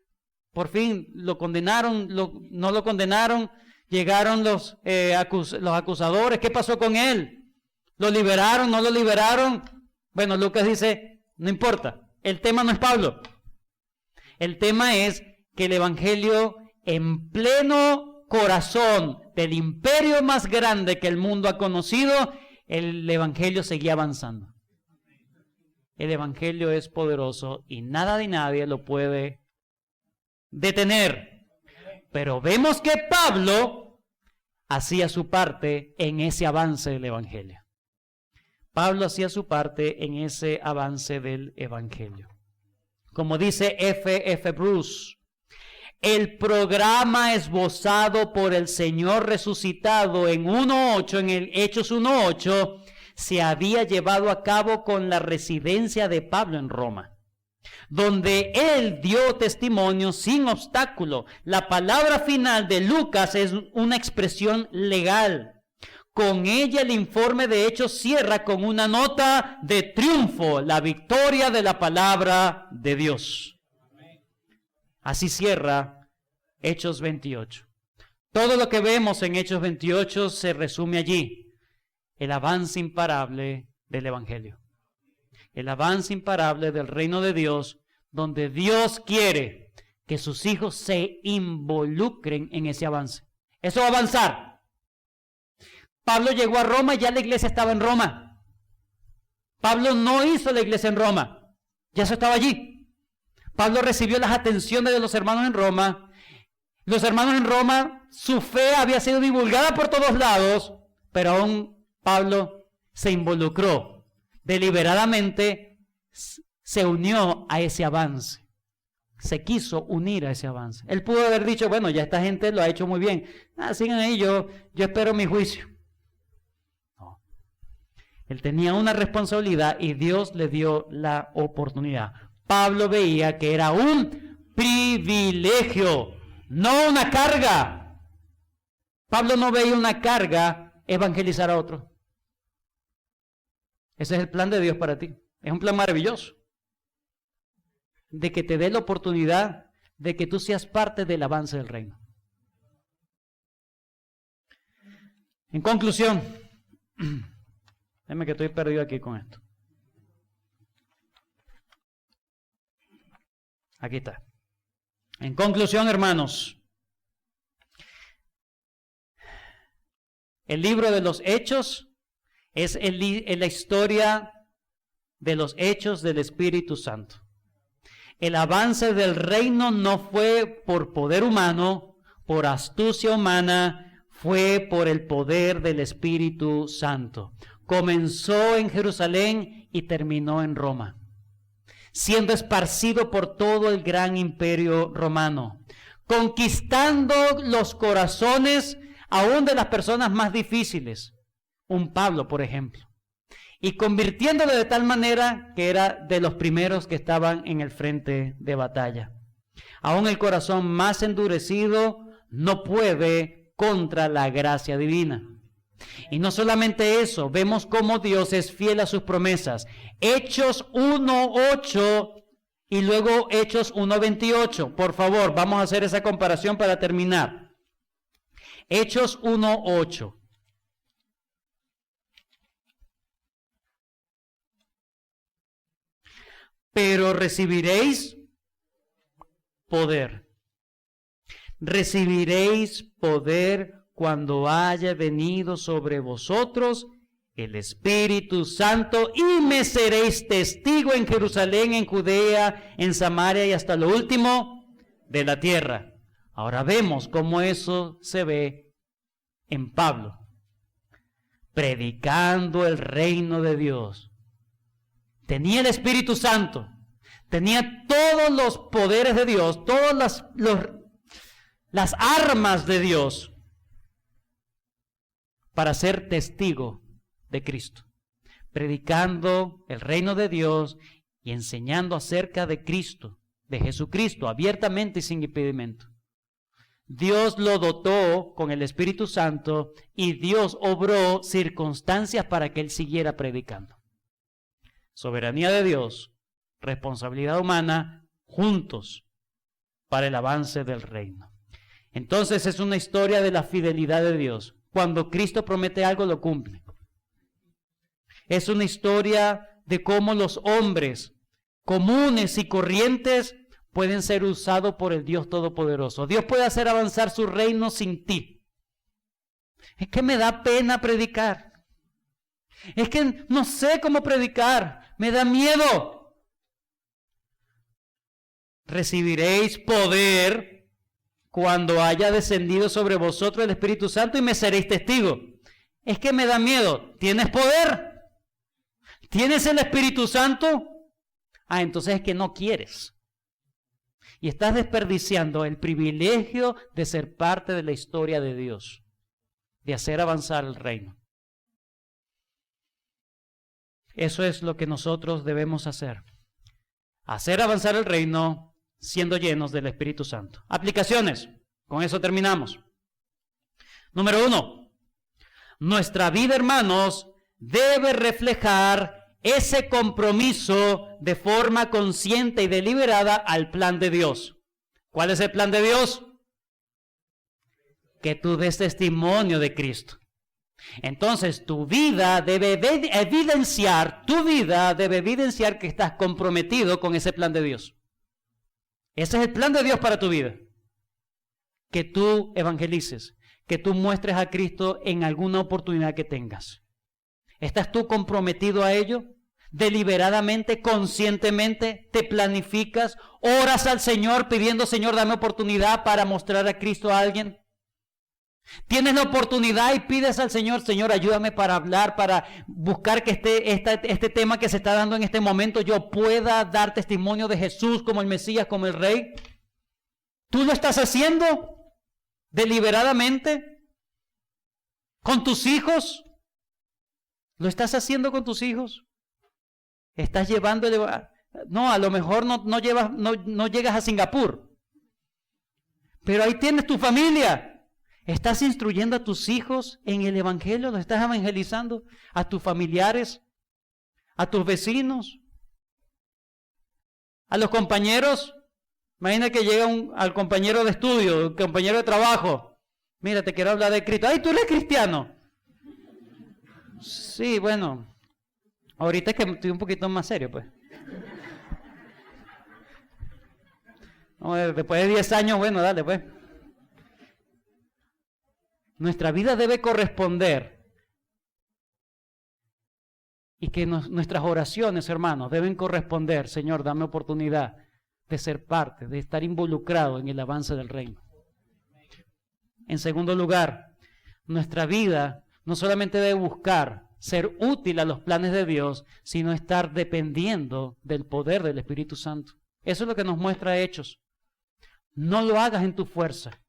por fin lo condenaron, no lo condenaron, llegaron los acusadores, ¿qué pasó con él? ¿Lo liberaron, no lo liberaron? Bueno, Lucas dice, no importa. El tema no es Pablo. El tema es que el evangelio en pleno corazón del imperio más grande que el mundo ha conocido, el evangelio seguía avanzando. El evangelio es poderoso y nada ni nadie lo puede detener. Pero vemos que Pablo hacía su parte en ese avance del evangelio. Pablo hacía su parte en ese avance del evangelio. Como dice F. Bruce, el programa esbozado por el Señor resucitado en 1:8, en el Hechos 1:8, se había llevado a cabo con la residencia de Pablo en Roma, donde él dio testimonio sin obstáculo. La palabra final de Lucas es una expresión legal. Con ella el informe de Hechos cierra con una nota de triunfo, la victoria de la palabra de Dios. Así cierra Hechos 28. Todo lo que vemos en Hechos 28 se resume allí. El avance imparable del evangelio. El avance imparable del reino de Dios, donde Dios quiere que sus hijos se involucren en ese avance. Eso va a avanzar. Pablo llegó a Roma y ya la iglesia estaba en Roma. Pablo no hizo la iglesia en Roma. Ya eso estaba allí. Pablo recibió las atenciones de los hermanos en Roma. Los hermanos en Roma, su fe había sido divulgada por todos lados, pero aún Pablo se involucró deliberadamente, se unió a ese avance. Se quiso unir a ese avance. Él pudo haber dicho, bueno, ya esta gente lo ha hecho muy bien. Sigan ahí, yo espero mi juicio. No. Él tenía una responsabilidad y Dios le dio la oportunidad. Pablo veía que era un privilegio, no una carga. Pablo no veía una carga evangelizar a otro. Ese es el plan de Dios para ti. Es un plan maravilloso. De que te dé la oportunidad de que tú seas parte del avance del reino. En conclusión, déjame que estoy perdido aquí con esto. Aquí está. En conclusión, hermanos, el libro de los Hechos es la historia de los hechos del Espíritu Santo. El avance del reino no fue por poder humano, por astucia humana, fue por el poder del Espíritu Santo. Comenzó en Jerusalén y terminó en Roma, siendo esparcido por todo el gran imperio romano, conquistando los corazones aún de las personas más difíciles, un Pablo, por ejemplo, y convirtiéndolo de tal manera que era de los primeros que estaban en el frente de batalla. Aún el corazón más endurecido no puede contra la gracia divina. Y no solamente eso, vemos cómo Dios es fiel a sus promesas. Hechos 1:8 y luego Hechos 1:28. Por favor, vamos a hacer esa comparación para terminar. Hechos 1:8. Pero recibiréis poder. Recibiréis poder cuando haya venido sobre vosotros el Espíritu Santo y me seréis testigo en Jerusalén, en Judea, en Samaria y hasta lo último de la tierra. Ahora vemos cómo eso se ve en Pablo, predicando el reino de Dios. Tenía el Espíritu Santo, tenía todos los poderes de Dios, todas las armas de Dios para ser testigo de Cristo, predicando el reino de Dios y enseñando acerca de Cristo, de Jesucristo, abiertamente y sin impedimento. Dios lo dotó con el Espíritu Santo y Dios obró circunstancias para que él siguiera predicando. Soberanía de Dios, responsabilidad humana, juntos para el avance del reino. Entonces es una historia de la fidelidad de Dios. Cuando Cristo promete algo, lo cumple. Es una historia de cómo los hombres comunes y corrientes pueden ser usados por el Dios Todopoderoso. Dios puede hacer avanzar su reino sin ti. Es que me da pena predicar. Es que no sé cómo predicar. Me da miedo. Recibiréis poder cuando haya descendido sobre vosotros el Espíritu Santo y me seréis testigos. Es que me da miedo. ¿Tienes poder? ¿Tienes el Espíritu Santo? Entonces es que no quieres. Y estás desperdiciando el privilegio de ser parte de la historia de Dios, de hacer avanzar el reino. Eso es lo que nosotros debemos hacer. Hacer avanzar el reino siendo llenos del Espíritu Santo. Aplicaciones. Con eso terminamos. Número 1. Nuestra vida, hermanos, debe reflejar ese compromiso de forma consciente y deliberada al plan de Dios. ¿Cuál es el plan de Dios? Que tú des testimonio de Cristo. Entonces tu vida debe evidenciar que estás comprometido con ese plan de Dios. Ese es el plan de Dios para tu vida. Que tú evangelices, que tú muestres a Cristo en alguna oportunidad que tengas. ¿Estás tú comprometido a ello? Deliberadamente, conscientemente, te planificas, oras al Señor pidiendo, Señor, dame oportunidad para mostrar a Cristo a alguien. Tienes la oportunidad y pides al Señor, Señor, ayúdame para hablar, para buscar que este tema que se está dando en este momento, yo pueda dar testimonio de Jesús como el Mesías, como el Rey. ¿Tú lo estás haciendo deliberadamente con tus hijos? ¿Lo estás haciendo con tus hijos? ¿Estás llevándole? No, a lo mejor no llegas a Singapur, pero ahí tienes tu familia. ¿Estás instruyendo a tus hijos en el Evangelio? ¿Lo estás evangelizando a tus familiares, a tus vecinos, a los compañeros? Imagina que llega al compañero de estudio, al compañero de trabajo. Mira, te quiero hablar de Cristo. ¡Ay, tú eres cristiano! Sí, bueno, ahorita es que estoy un poquito más serio, pues. No, después de 10 años, bueno, dale, pues. Nuestra vida debe corresponder y que nuestras oraciones, hermanos, deben corresponder. Señor, dame oportunidad de ser parte, de estar involucrado en el avance del reino. En segundo lugar, nuestra vida no solamente debe buscar ser útil a los planes de Dios, sino estar dependiendo del poder del Espíritu Santo. Eso es lo que nos muestra Hechos. No lo hagas en tu fuerza.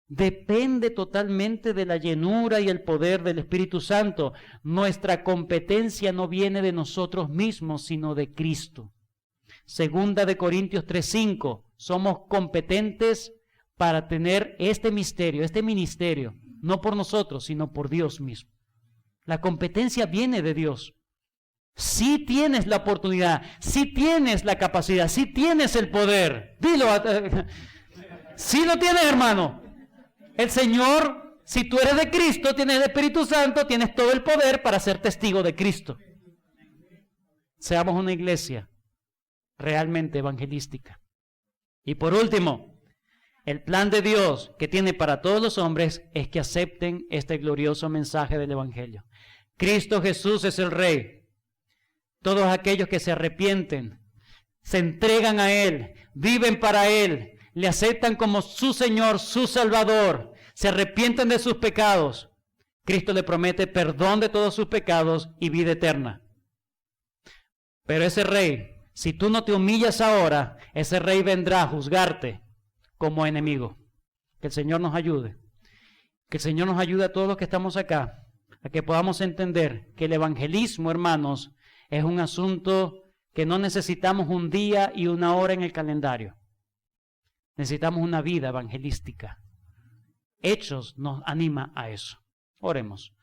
Depende totalmente de la llenura y el poder del Espíritu Santo. Nuestra competencia no viene de nosotros mismos, sino de Cristo. Segunda de Corintios 3:5. Somos competentes para tener este misterio, este ministerio, no por nosotros, sino por Dios mismo. La competencia viene de Dios. Si tienes la oportunidad, si tienes la capacidad, si tienes el poder. Dilo. Si lo tienes, hermano. El Señor, si tú eres de Cristo, tienes el Espíritu Santo, tienes todo el poder para ser testigo de Cristo. Seamos una iglesia realmente evangelística. Y por último, el plan de Dios que tiene para todos los hombres es que acepten este glorioso mensaje del Evangelio. Cristo Jesús es el Rey. Todos aquellos que se arrepienten, se entregan a Él, viven para Él, le aceptan como su Señor, su Salvador, se arrepienten de sus pecados. Cristo le promete perdón de todos sus pecados y vida eterna. Pero ese Rey, si tú no te humillas ahora, ese Rey vendrá a juzgarte como enemigo. Que el Señor nos ayude. Que el Señor nos ayude a todos los que estamos acá, a que podamos entender que el evangelismo, hermanos, es un asunto que no necesitamos un día y una hora en el calendario. Necesitamos una vida evangelística. Hechos nos anima a eso. Oremos.